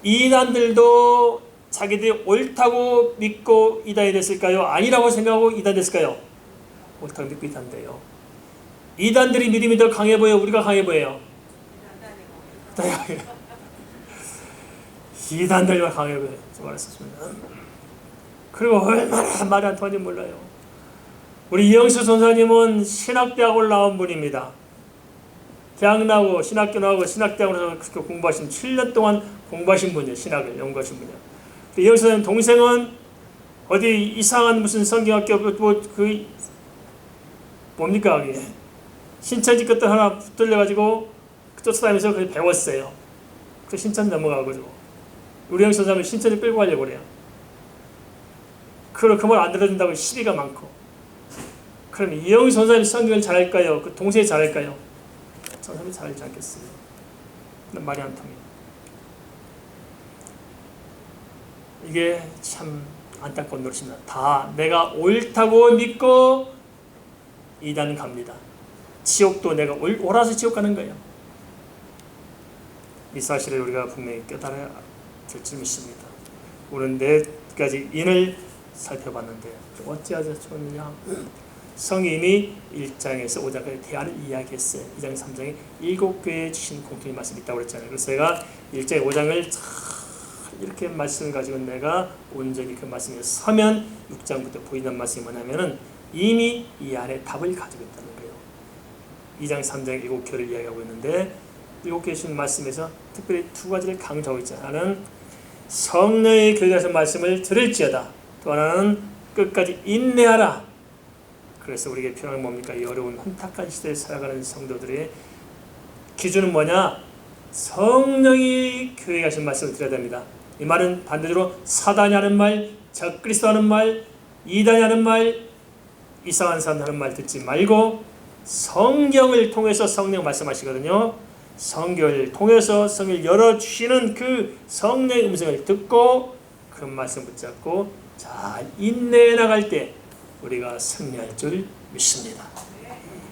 S1: 이단들도 자기들이 옳다고 믿고 이단이 됐을까요? 아니라고 생각하고 이단이 됐을까요? 옳다고 믿고 이단돼요. 이단들이 믿음이 더 강해 보여요? 우리가 강해 보여요? 이단들만 강해 보여요. 말했었습니다. 그리고 얼마나 말이 안 통하는지 몰라요. 우리 이영수 선사님은 신학대학을 나온 분입니다. 대학 나오고 신학교 나오고 신학대학으로 공부하신 7년 동안 공부하신 분이에요. 신학을 연구하신 분이에요. 이영수 선사님 동생은 어디 이상한 무슨 성경학교 뭡니까 그게 신천지 것도 하나 붙들려가지고 쫓아다니면서 그걸 배웠어요. 그 신천지 넘어가가지고 우리 이영수 선사님은 신천지 끌고 가려고 그래요. 그 말 안 들어준다고 시비가 많고. 그럼 이영수 선사님이 성경을 잘할까요? 그 동생이 잘할까요? 저 사람이 잘하지 않겠어요. 말이 안 통해요. 이게 참 안타까운 노릇입니다. 다 내가 옳다고 믿고 이단 갑니다. 지옥도 내가 옳아서 지옥 가는 거예요. 이 사실을 우리가 분명히 깨달아야 될 줄 믿습니다. 오늘 네 가지 인을 살펴봤는데 어찌하자 좋느냐. 성님이 1장에서 5장까지 대안을 이야기했어요. 2장 3장에 7교회에 주신 공통의 말씀이 있다고 그랬잖아요. 그래서 제가 1장 5장을 잘 이렇게 말씀을 가지고 내가 온전히 그 말씀에 서면 6장부터 보이는 말씀이 뭐냐면은 이미 이 안에 답을 가지고 있다는 거예요. 2장 3장 7교회를 이야기하고 있는데 7교회 주신 말씀에서 특별히 두 가지를 강조하고 있잖아요. 하나는 성령의 교회에서 말씀을 들을지어다. 또 하나는 끝까지 인내하라. 그래서 우리에게 필요한 건 뭡니까? 이 어려운 혼탁한 시대에 살아가는 성도들의 기준은 뭐냐? 성령이 교회에 하신 말씀을 들어야 됩니다. 이 말은 반대로 사단이 하는 말, 적그리스도 하는 말, 이단이 하는 말, 이상한 사람 하는 말 듣지 말고 성경을 통해서 성령 말씀하시거든요. 성경을 통해서 성경을 열어주시는 그 성령의 음성을 듣고 그 말씀 붙잡고 잘 인내해 나갈 때 우리가 승리할 줄 믿습니다.